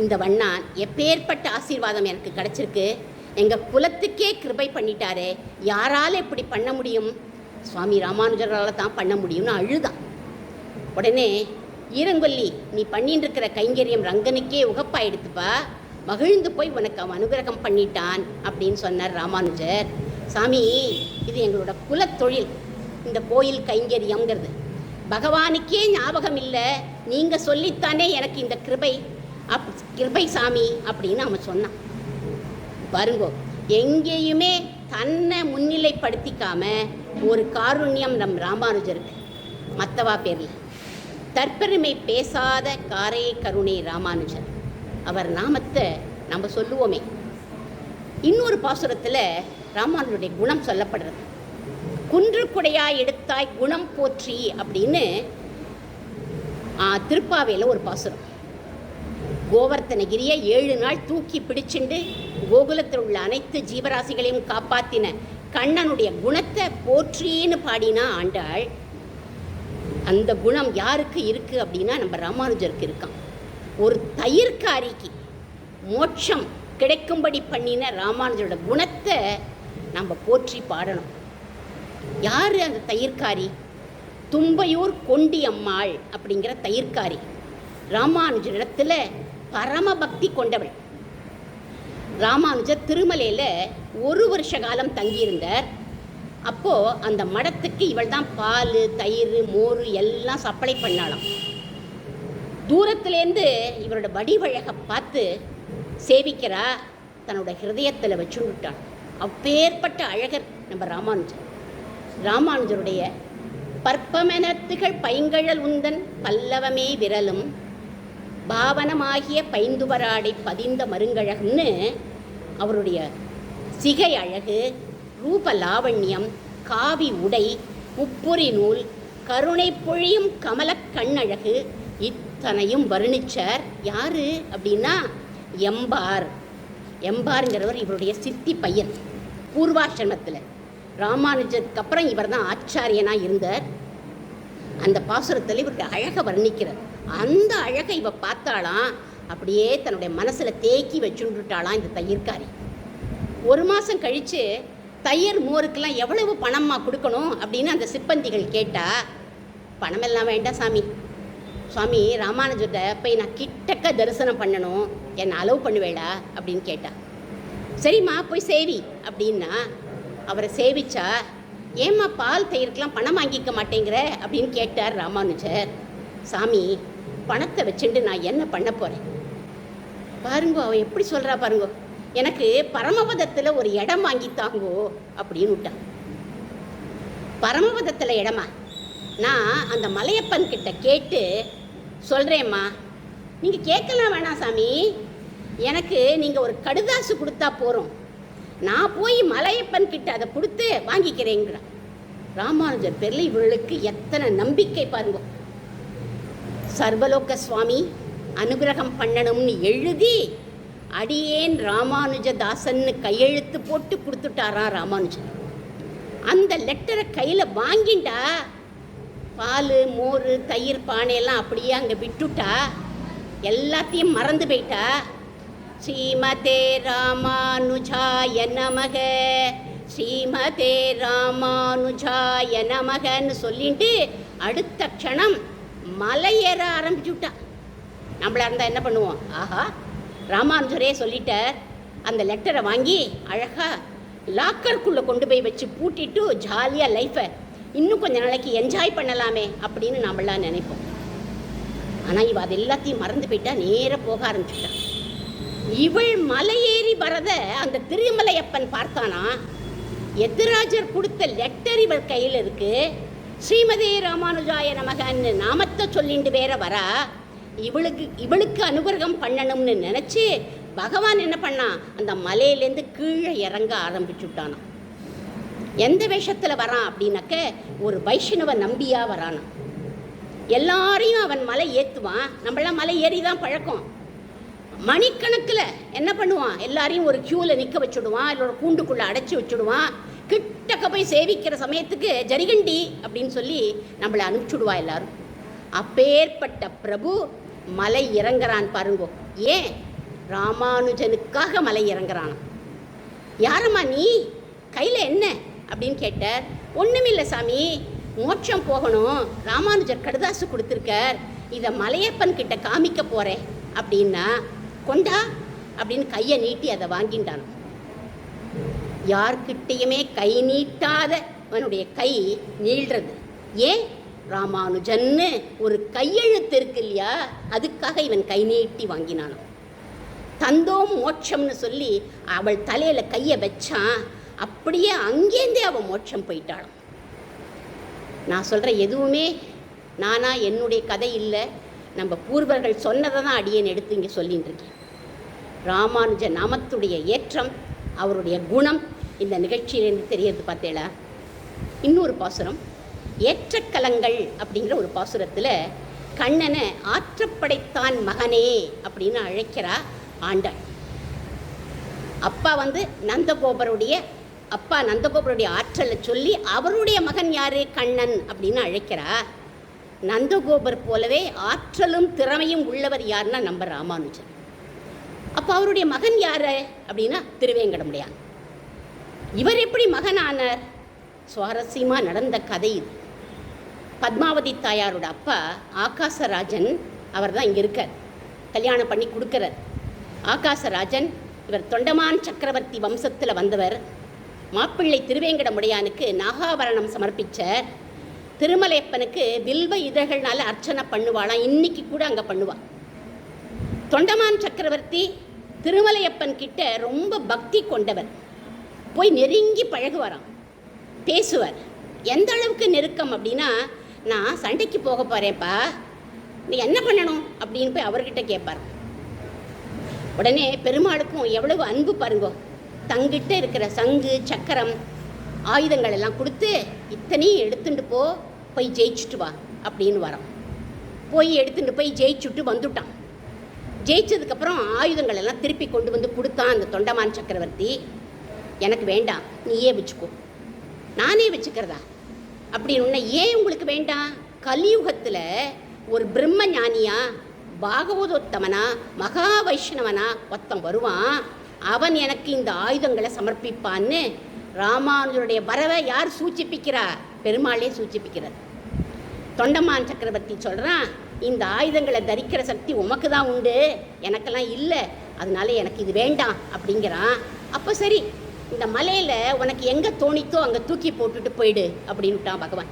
இந்த வண்ணான் எப்பேற்பட்ட ஆசீர்வாதம் எனக்கு கிடச்சிருக்கு, எங்கள் குலத்துக்கே கிருபை பண்ணிட்டாரே, யாரால் இப்படி பண்ண முடியும்? சுவாமி ராமானுஜரால் தான் பண்ண முடியும்னு அழுதான். உடனே ஈரங்கொல்லி, நீ பண்ணிட்டு இருக்கிற கைங்கரியம் ரங்கனுக்கே உகப்பாயிடுத்துப்பா, மகிழ்ந்து போய் உனக்கு அவன் அனுகிரகம் பண்ணிட்டான் அப்படின்னு சொன்னார் ராமானுஜர். சாமி, இது எங்களோட குலத்தொழில், இந்த கோயில் கைங்கரியங்கிறது பகவானுக்கே ஞாபகம் இல்லை, நீங்கள் சொல்லித்தானே எனக்கு இந்த கிருபை சாமி அப்படின்னு அவன் சொன்னான். பாருங்கோ, எங்கேயுமே தன்னை முன்னிலைப்படுத்திக்காம ஒரு காருண்யம் நம் ராமானுஜருக்கு. மற்றவா பேரில் தற்பெருமை பேசாத காரை கருணை ராமானுஜர், அவர் நாமத்தை நம்ம சொல்லுவோமே. இன்னொரு பாசுரத்தில் ராமானுஜருடைய குணம் சொல்லப்படுறது. குன்று குடையாய் எடுத்தாய் குணம் போற்றி அப்படின்னு திருப்பாவையில் ஒரு பாசுரம். கோவர்த்தனகிரியை 7 நாள் தூக்கி பிடிச்சுண்டு கோகுலத்தில் உள்ள அனைத்து ஜீவராசிகளையும் காப்பாற்றின கண்ணனுடைய குணத்தை போற்றின்னு பாடினா ஆண்டாள். அந்த குணம் யாருக்கு இருக்குது அப்படின்னா நம்ம ராமானுஜருக்கு இருக்கான். ஒரு தயிர்காரிக்கு மோட்சம் கிடைக்கும்படி பண்ணின ராமானுஜரோட குணத்தை நம்ம போற்றி பாடணும். யார் அந்த தயிர்காரி? தும்பையூர் கொண்டி அம்மாள் அப்படிங்கிற தயிர்காரி ராமானுஜரிடத்தில் பரமபக்தி கொண்டவள். ராமானுஜர் திருமலையில் 1 வருஷ காலம் தங்கியிருந்தார். அப்போது அந்த மடத்துக்கு இவள் தான் பால், தயிர், மோர் எல்லாம் சப்ளை பண்ணாலாம். தூரத்துலேருந்து இவரோட வடிவழகை பார்த்து சேவிக்கிறா, தன்னோட ஹிருதயத்தில் வச்சுட்டான். அப்பேற்பட்ட அழகர் நம்ம ராமானுஜர். ராமானுஜருடைய பற்பமெனத்துகள் பைங்கழல் உந்தன் பல்லவமே விரலும் பாவனமாகிய பைந்துவராடை பதிந்த மருங்கழகுன்னு அவருடைய சிகை அழகு, ரூப லாவண்யம், காவி உடை, முப்புரி நூல், கருணை பொழியும் கமல கண்ணழகு இத்தனையும் வர்ணிச்சார். யார் அப்படின்னா எம்பார். எம்பாருங்கிறவர் இவருடைய சித்தி பையன். பூர்வாசிரமத்தில் ராமானுஜருக்கு அப்புறம் இவர் தான் ஆச்சாரியனாக இருந்தார். அந்த பாசுரத்தில் இவருடைய அழகை வர்ணிக்கிறார். அந்த அழகை இவ பார்த்தாலாம், அப்படியே தன்னுடைய மனசில் தேக்கி வச்சுட்டாலாம் இந்த தயிர்காரி. 1 மாதம் கழித்து தயிர் மோருக்கெல்லாம் எவ்வளவு பணம்மா கொடுக்கணும் அப்படின்னு அந்த சிப்பந்திகள் கேட்டால், பணமெல்லாம் வேண்டாம் சாமி, சுவாமி ராமானுஜத்தை போய் நான் கிட்டக்க தரிசனம் பண்ணணும், என்னை அலோவ் பண்ணுவேடா அப்படின்னு கேட்டா. சரிம்மா போய் சேவி அப்படின்னா அவரை சேவிச்சா, ஏம்மா பால் தயிருக்கெலாம் பணம் வாங்கிக்க மாட்டேங்கிற அப்படின்னு கேட்டார் ராமானுஜர். சாமி, பணத்தை வச்சுட்டு நான் என்ன பண்ண போகிறேன் பாருங்கோ, அவன் எப்படி சொல்கிறா பாருங்கோ, எனக்கு பரமபதத்தில் ஒரு இடம் வாங்கித்தாங்கோ அப்படின்னு விட்டான். பரமபதத்தில் இடமா? நான் அந்த மலையப்பன் கிட்ட கேட்டு சொல்கிறேம்மா. நீங்கள் கேட்கலாம் வேணாம் சாமி, எனக்கு நீங்கள் ஒரு கடுதாசு கொடுத்தா போகிறோம், நான் போய் மலையப்பன் கிட்ட அதை கொடுத்து வாங்கிக்கிறேங்கிறான். ராமானுஜர் பேரில் இவர்களுக்கு எத்தனை நம்பிக்கை பாருங்க. சர்வலோக சுவாமி அனுகிரகம் பண்ணணும்னு எழுதி அடியேன் ராமானுஜதாசன்னு கையெழுத்து போட்டு கொடுத்துட்டாராம் ராமானுஜன். அந்த லெட்டரை கையில் வாங்கிண்டா பால் மோர் தயிர் பானையெல்லாம் அப்படியே அங்கே விட்டுட்டா, எல்லாத்தையும் மறந்து போயிட்டா. ஸ்ரீமதே ராமானுஜாய நமக, ஸ்ரீமதே ராமானுஜாய நமகன்னு சொல்லிட்டு அடுத்த க்ஷணம் மலை ஏற ஆரம்பிச்சுட்டா. நம்மளா இருந்தால் என்ன பண்ணுவோம்? ஆஹா, ராமானுஜரே சொல்லிட்டார். அந்த லெட்டரை வாங்கி அழகாக லாக்கருக்குள்ளே கொண்டு போய் வச்சு பூட்டிட்டு ஜாலியாக லைஃப்பை இன்னும் கொஞ்சம் நாளைக்கு என்ஜாய் பண்ணலாமே அப்படின்னு நம்மளாம் நினைப்போம். ஆனால் இவள் அது எல்லாத்தையும் மறந்து போயிட்டா, நேராக போக ஆரம்பிச்சுட்டான். இவள் மலை ஏறி வரத அந்த திருமலையப்பன் பார்த்தானா. எதிராஜர் கொடுத்த லெட்டர் இவள் கையில் இருக்கு. ஸ்ரீமதே ராமானுஜாய நமகன்னு நாமத்தை சொல்லிட்டு வேற வரா. இவளுக்கு அனுகிரகம் பண்ணணும்னு நினச்சி பகவான் என்ன பண்ணான், அந்த மலையிலேருந்து கீழே இறங்க ஆரம்பிச்சுட்டானா. எந்த வேஷத்தில் வரான் அப்படின்னாக்க ஒரு வைஷ்ணவ நம்பியா வரானா. எல்லாரையும் அவன் மலை ஏற்றுவான். நம்மளாம் மலை ஏறி தான் பழக்கம். மணிக்கணக்கில் என்ன பண்ணுவான், எல்லாரையும் ஒரு க்யூவில் நிற்க வச்சுடுவான், இல்லை ஒரு கூண்டுக்குள்ளே அடைச்சி வச்சுடுவான். கிட்டக்க போய் சேவிக்கிற சமயத்துக்கு ஜரிகண்டி அப்படின்னு சொல்லி நம்மளை அனுப்பிச்சுடுவா எல்லாரும். அப்பேற்பட்ட பிரபு மலை இறங்குறான் பாருங்கோ. ஏன்? ராமானுஜனுக்காக மலை இறங்குறான். யாரம்மா நீ, கையில் என்ன அப்படின்னு கேட்டார். ஒன்றுமில்லை சாமி, மோட்சம் போகணும், ராமானுஜர் கடுதாசு கொடுத்துருக்கார், இதை மலையப்பன் கிட்ட காமிக்க போகிறேன் அப்படின்னா கொண்டா அப்படின்னு கையை நீட்டி அதை வாங்கிட்டான். யார்கிட்டையுமே கை நீட்டாத அவனுடைய கை நீள்றது. ஏன்? ராமானுஜன்னு ஒரு கையெழுத்து இருக்கு இல்லையா, அதுக்காக இவன் கை நீட்டி வாங்கினான். தந்தோம் மோட்சம்னு சொல்லி அவள் தலையில் கையை வச்சான். அப்படியே அங்கேருந்தே அவள் மோட்சம் போயிட்டாளாம். நான் சொல்கிற எதுவுமே நானா என்னுடைய கதை இல்லை, நம்ம பூர்வர்கள் சொன்னதை தான் அடியேன் எடுத்து இங்கே சொல்லின்னு இருக்கேன். ராமானுஜ நாமத்துடைய ஏற்றம், அவருடைய குணம் இந்த நிகழ்ச்சியிலேருந்து தெரியறது பார்த்தேளா. இன்னொரு பாசுரம், ஏற்றக்கலங்கள் அப்படிங்கிற ஒரு பாசுரத்தில் கண்ணனை ஆற்றப்படைத்தான் மகனே அப்படின்னு அழைக்கிறா ஆண்டாள். அப்பா நந்தகோபருடைய ஆற்றலை சொல்லி அவருடைய மகன் யாரு, கண்ணன் அப்படின்னு அழைக்கிறா. நந்தகோபர் போலவே ஆற்றலும் திறமையும் உள்ளவர் யாருன்னா நம்ம ராமானுஜன். அப்போ அவருடைய மகன் யாரு அப்படின்னா திருவேங்கடமுடையான். இவர் எப்படி மகன் ஆனார்? சுவாரஸ்யமாக நடந்த கதை இது. பத்மாவதி தாயாரோட அப்பா ஆகாசராஜன், அவர் தான் இங்கே இருக்கார், கல்யாணம் பண்ணி கொடுக்குறார். ஆகாசராஜன் இவர் தொண்டமான் சக்கரவர்த்தி வம்சத்தில் வந்தவர். மாப்பிள்ளை திருவேங்கடமுடையானுக்கு நாகாபரணம் சமர்ப்பித்தார். திருமலையப்பனுக்கு வில்வ இதழ்கள்னால அர்ச்சனை பண்ணுவாளாம், இன்னைக்கு கூட அங்கே பண்ணுவாள். தொண்டமான் சக்கரவர்த்தி திருமலையப்பன் கிட்ட ரொம்ப பக்தி கொண்டவர். போய் நெருங்கி பழகுவாராம், பேசுவார். எந்த அளவுக்கு நெருக்கம் அப்படின்னா, நான் சண்டைக்கு போக போகிறேன்ப்பா, நீ என்ன பண்ணணும் அப்படின்னு போய் அவர்கிட்ட கேட்பார். உடனே பெருமாளுக்கும் எவ்வளவு அன்பு பாருங்கோ. தங்கிட்ட இருக்கிற சங்கு சக்கரம் ஆயுதங்கள் எல்லாம் கொடுத்து இத்தனையும் எடுத்துட்டு போய் ஜெயிச்சுட்டு வா அப்படின்னு வரோம். போய் எடுத்துட்டு போய் ஜெயிச்சுட்டு வந்துட்டான். ஜெயிச்சதுக்கப்புறம் ஆயுதங்கள் எல்லாம் திருப்பி கொண்டு வந்து கொடுத்தான் அந்த தொண்டமான் சக்கரவர்த்தி. எனக்கு வேண்டாம், நீயே வச்சுக்கோ. நானே வச்சுக்கிறதா அப்படின்னு. ஏன் உங்களுக்கு வேண்டாம்? கலியுகத்தில் ஒரு பிரம்ம ஞானியா பாகவதோத்தமனா மகா வைஷ்ணவனா ஒருத்தன் வருவான், அவன் எனக்கு இந்த ஆயுதங்களை சமர்ப்பிப்பான்னு ராமானுஜருடைய வரவை யார் சூச்சிப்பிக்கிறா? பெருமாளே சூச்சிப்பிக்கிறார். தொண்டமான் சக்கரவர்த்தி சொல்கிறான், இந்த ஆயுதங்களை தரிக்கிற சக்தி உமக்கு தான் உண்டு, எனக்கெல்லாம் இல்லை, அதனால எனக்கு இது வேண்டாம் அப்படிங்கிறான். அப்போ சரி, இந்த மலையில் உனக்கு எங்கே தோணித்தோ அங்கே தூக்கி போட்டுட்டு போயிடு அப்படின்ட்டான் பகவான்.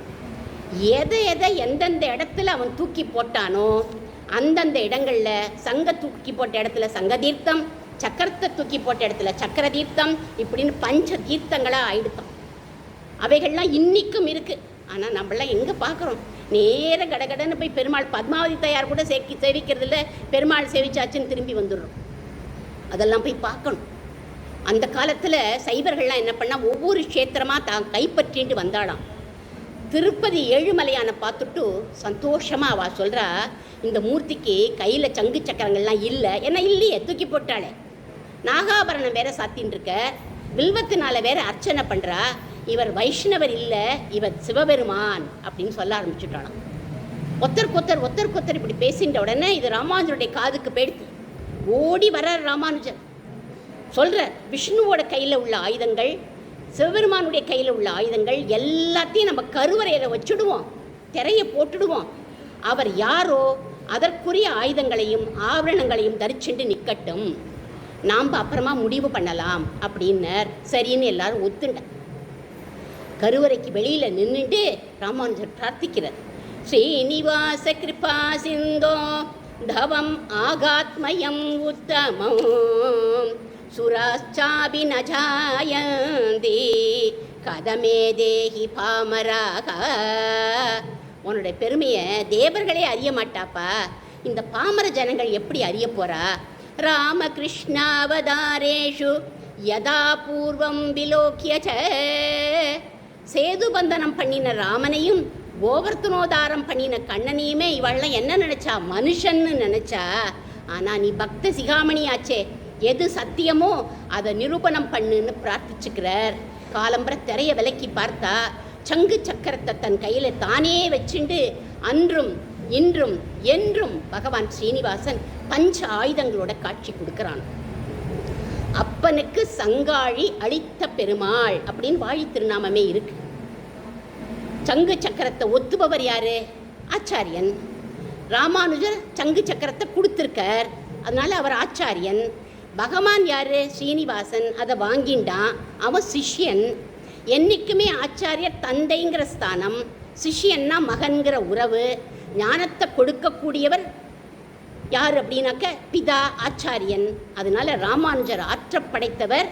எதை எந்தெந்த இடத்துல அவன் தூக்கி போட்டானோ அந்தந்த இடங்களில் சங்க தூக்கி போட்ட இடத்துல சங்க தீர்த்தம், சக்கரத்தை தூக்கி போட்ட இடத்துல சக்கர தீர்த்தம், இப்படின்னு பஞ்ச தீர்த்தங்களாக ஆயிடுத்தான். அவைகள்லாம் இன்றைக்கும் இருக்குது. ஆனால் நம்மளாம் எங்கே பார்க்குறோம்? நேர கடகடன்னு போய் பெருமாள் பத்மாவதி தாயார் கூட சேவிக்கிறது இல்லை, பெருமாள் சேவிச்சாச்சுன்னு திரும்பி வந்துடுறோம். அதெல்லாம் போய் பார்க்கணும். அந்த காலத்தில் சைவர்கள்லாம் என்ன பண்ணால் ஒவ்வொரு க்ஷேத்திரமாக தான் கைப்பற்றிட்டு வந்தாளாம். திருப்பதி ஏழுமலையான பார்த்துட்டு சந்தோஷமாக அவள் சொல்கிறா, இந்த மூர்த்திக்கு கையில் சங்கு சக்கரங்கள்லாம் இல்லை, ஏன்னா இல்லையே, தூக்கி போட்டாளே. நாகாபரணம் வேற சாத்தின்னு இருக்க, வில்வத்தினால வேற அர்ச்சனை பண்ணுறா, இவர் வைஷ்ணவர் இல்லை, இவர் சிவபெருமான் அப்படின்னு சொல்ல ஆரம்பிச்சுட்டாளாம். ஒத்தருக்கொத்தர் இப்படி பேசின்ற உடனே இது ராமானுஜருடைய காதுக்கு போயிடுத்து. ஓடி வர்றார் ராமானுஜர், சொல்கிற விஷ்ணுவோட கையில் உள்ள ஆயுதங்கள், சிவபெருமானுடைய கையில் உள்ள ஆயுதங்கள் எல்லாத்தையும் நம்ம கருவறையில் வச்சுடுவோம், திரையை போட்டுடுவோம். அவர் யாரோ அதற்குரிய ஆயுதங்களையும் ஆபரணங்களையும் தரிச்சுண்டு நிற்கட்டும், நாம் அப்புறமா முடிவு பண்ணலாம் அப்படின்னர். சரின்னு எல்லாரும் ஒத்துண்ட. கருவறைக்கு வெளியில் நின்றுட்டு ராமானுஜர் பிரார்த்திக்கிறார். ஸ்ரீனிவாச கிருபா சிந்தோ தவம் ஆகாத்மயம் உத்தமம் சுராச்சாபி நஜாயந்தி கதமே தேஹி பாமராக. உன்னுடைய பெருமையை தேவர்களே அறிய மாட்டாப்பா, இந்த பாமர ஜனங்கள் எப்படி அறிய போறா? ராமகிருஷ்ணாவதாரேஷு யதா பூர்வம் விலோக்கிய சேது பந்தனம் பண்ணின ராமனையும் கோவர்த்தனோதாரம் பண்ணின கண்ணனையுமே இவள்லாம் என்ன நினச்சா? மனுஷன்னு நினச்சா. ஆனால் நீ பக்த சிகாமணி ஆச்சே, எது சத்தியமோ அதை நிரூபணம் பண்ணுன்னு பிரார்த்திச்சுக்கிறார். காலம்பர திரைய விலக்கி பார்த்தா சங்கு சக்கரத்தை தன் கையில் தானே வச்சுண்டு அன்றும் இன்றும் என்றும் பகவான் ஸ்ரீனிவாசன் பஞ்ச ஆயுதங்களோட காட்சி கொடுக்குறான். அப்பனுக்கு சங்காழி அளித்த பெருமாள் அப்படின்னு வாழி திருநாமமே இருக்கு. சங்கு சக்கரத்தை ஒத்துபவர் யாரு? ஆச்சாரியன். ராமானுஜர் சங்கு சக்கரத்தை கொடுத்துருக்கார், அதனால அவர் ஆச்சாரியன். பகவான் யாரு? ஸ்ரீனிவாசன். அதை வாங்கிண்டான், அவன் சிஷ்யன். என்னைக்குமே ஆச்சாரியர் தந்தைங்கிற ஸ்தானம், சிஷ்யன்னா மகன்கிற உறவு. ஞானத்தை கொடுக்கக்கூடியவர் யார் அப்படின்னாக்க பிதா ஆச்சாரியன். அதனால ராமானுஜர் ஆற்றப்படைத்தவர்,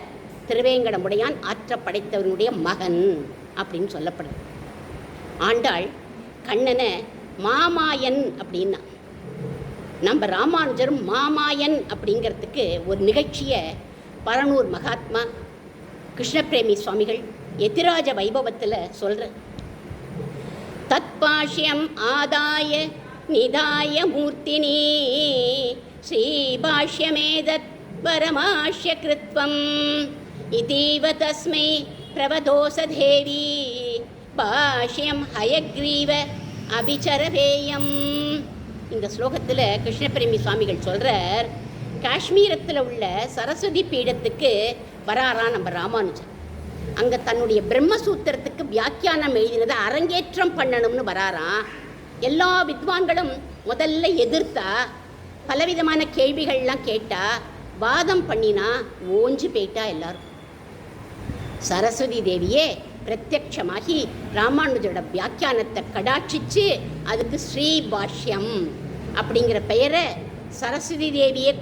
திருவேங்கடமுடையான் ஆற்றப்படைத்தவனுடைய மகன் அப்படின்னு சொல்லப்படுது. ஆண்டாள் கண்ணனை மாமாயன் அப்படின்னா, நம்ம ராமானுஜரும் மாமாயன் அப்படிங்கிறதுக்கு ஒரு நிகழ்ச்சியை பரனூர் மகாத்மா கிருஷ்ணபிரேமி சுவாமிகள் எதிராஜ வைபவத்தில் சொல்கிற. தத்பாஷ்யம் ஆதாய நிதாய மூர்த்தினி ஸ்ரீபாஷ்யமேதத் பரமாஷ்ய கிருத்வம் இதீவ தஸ்மை பிரவதோசதேவி பாஷ்யம் ஹயக்ரீவ அபிச்சரவேயம். இந்த ஸ்லோகத்தில் கிருஷ்ணபிரேமி சுவாமிகள் சொல்கிறார், காஷ்மீரத்தில் உள்ள சரஸ்வதி பீடத்துக்கு வராராம் நம்ம ராமானுஜர். அங்கே தன்னுடைய பிரம்மசூத்திரத்துக்கு வியாக்கியானம் எழுதினதை அரங்கேற்றம் பண்ணணும்னு வராராம். எல்லா வித்வான்களும் முதல்ல எதிர்த்தா, பலவிதமான கேள்விகள்லாம் கேட்டா, வாதம் பண்ணினா ஓஞ்சு போயிட்டா எல்லாரும். சரஸ்வதி தேவியே பிரத்யட்சமாகி ராமானுஜரோட வியாக்கியானத்தை கடாட்சிச்சு அதுக்கு ஸ்ரீ பாஷ்யம் அப்படிங்கிற பெயரை சரஸ்வதி தேவியே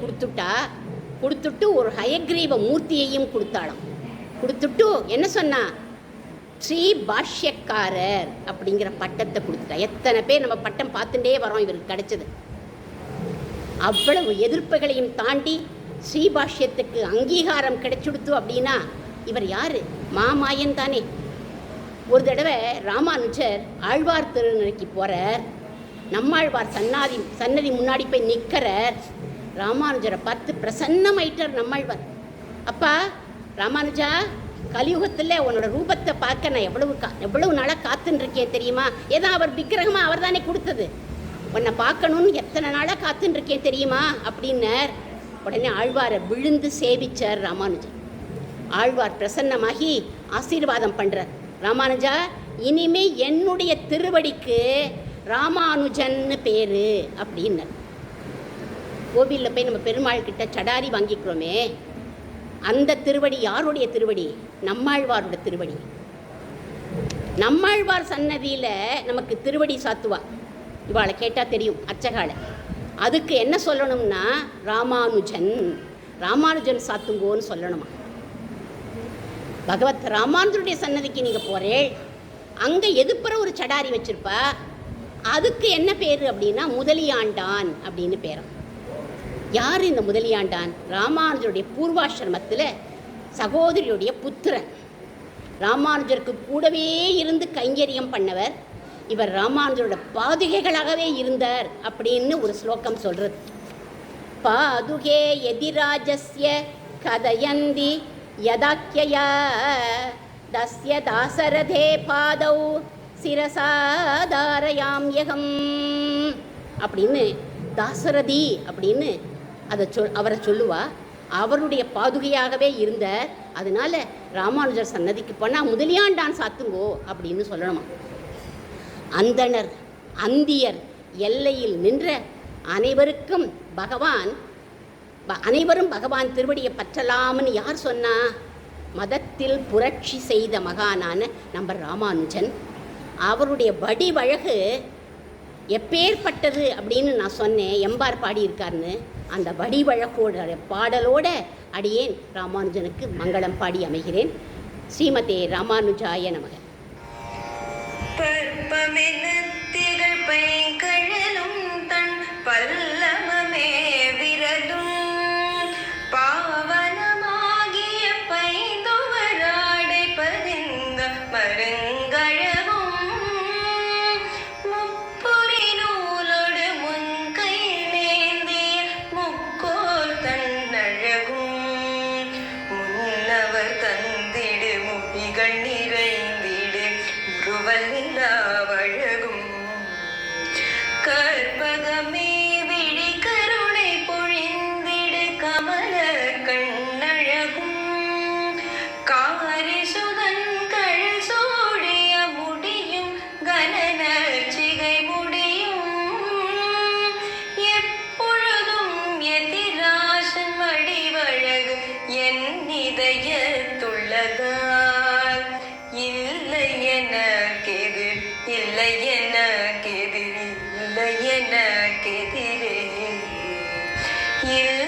கொடுத்துட்டு ஒரு ஹயக்ரீவ மூர்த்தியையும் கொடுத்தாலும். கொடுத்துட்டு என்ன சொன்னா? ஸ்ரீ பாஷ்யக்காரர் அப்படிங்கிற பட்டத்தை கொடுத்துட்டா. எத்தனை பேர் நம்ம பட்டம் பார்த்துட்டே வரோம், இவருக்கு கிடைச்சது. அவ்வளவு எதிர்ப்புகளையும் தாண்டி ஸ்ரீபாஷ்யத்துக்கு அங்கீகாரம் கிடைச்சுடுத்து அப்படின்னா இவர் யாரு? மாமாயன் தானே. ஒரு தடவை ராமானுஜர் ஆழ்வார் திருநறைக்கு போகிறார். நம்மாழ்வார் சன்னதி முன்னாடி போய் நிற்கிறார். ராமானுஜரை பார்த்து பிரசன்னமாயிட்டார் நம்மாழ்வார். அப்பா ராமானுஜா, கலியுகத்தில் உன்னோட ரூபத்தை பார்க்க நான் எவ்வளவு நாளாக காத்துன்ருக்கேன் தெரியுமா? ஏதோ அவர் விக்கிரகமாக அவர் தானே கொடுத்தது, உன்னை பார்க்கணுன்னு எத்தனை நாளாக காத்துன்ருக்கேன் தெரியுமா அப்படின்னார். உடனே ஆழ்வாரை விழுந்து சேவிச்சார் ராமானுஜர். ஆழ்வார் பிரசன்னமாகி ஆசீர்வாதம் பண்ணுறார். ராமானுஜா, இனிமே என்னுடைய திருவடிக்கு ராமானுஜன்னு பேர் அப்படின்னார். கோவிலில் போய் நம்ம பெருமாள் கிட்ட சடாரி வாங்கிக்கிறோமே, அந்த திருவடி யாருடைய திருவடி? நம்மாழ்வாரோட திருவடி. நம்மாழ்வார் சன்னதியில் நமக்கு திருவடி சாத்துவா. இவாளை கேட்டால் தெரியும், அர்ச்சகாலை. அதுக்கு என்ன சொல்லணும்னா ராமானுஜன் சாத்துங்கோன்னு சொல்லணுமா. பகவத் ராமானுஜருடைய சன்னதிக்கு நீங்கள் போகிறேன், அங்கே எதுப்புற ஒரு சடாரி வச்சுருப்பா. அதுக்கு என்ன பேர் அப்படின்னா முதலியாண்டான் அப்படின்னு பேரும். யார் இந்த முதலியாண்டான்? ராமானுஜருடைய பூர்வாசிரமத்தில் சகோதரியுடைய புத்திரன். ராமானுஜருக்கு கூடவே இருந்து கைங்கரியம் பண்ணவர். இவர் ராமானுஜரோட பாதுகைகளாகவே இருந்தார் அப்படின்னு ஒரு ஸ்லோகம் சொல்கிறது. பாதுகே எதிராஜஸ்ய கதயந்தி யதாக்கியா தஸ்ய தாசரதே பாதௌ சிரசாதாரயாம்யகம் அப்படின்னு தாசரதி அப்படின்னு அவரை சொல்லுவா. அவருடைய பாதுகையாகவே இருந்தார். அதனால ராமானுஜர் சன்னதிக்கு போனால் முதலியாண்டான் சாத்துங்கோ அப்படின்னு சொல்லணுமா. அந்தணர் அந்தியர் எல்லையில் நின்ற அனைவருக்கும் அனைவரும் பகவான் திருவடியை பற்றலாம்னு யார் சொன்னா? மதத்தில் புரட்சி செய்த மகானான நம்ம ராமானுஜன். அவருடைய வடிவழகு எப்பேற்பட்டது அப்படின்னு நான் சொன்னேன். எம்பார் பாடியிருக்காருன்னு. அந்த வடிவழகோட பாடலோட அடியேன் ராமானுஜனுக்கு மங்களம் பாடி அமைகிறேன். ஸ்ரீமதே ராமானுஜாய நமக. பல்லவமே விரலும் பாவனமாகிய பைந்துவராடை பதிந்த மருங்கழவும் முப்புரி நூலோடு முன்கை நேந்திய முக்கோல் தன்னழகும் முன்னவர் தந்திடு முகிகள் நிறைந்திடு முறுவல் நிலாவழகும் கற்பகமே விழி கருணை பொழிந்திடு கமல கண்ணழகும் காரிசுதன் கழல் சோழிய முடியும் கனநர்ச்சிகை முடியும் எப்பொழுதும் எதிராசன் வடிவழகு என் இதயத்துள்ளதால் இல்லை எனக்கெது இல்லை எனக்கெதிரே இல்லை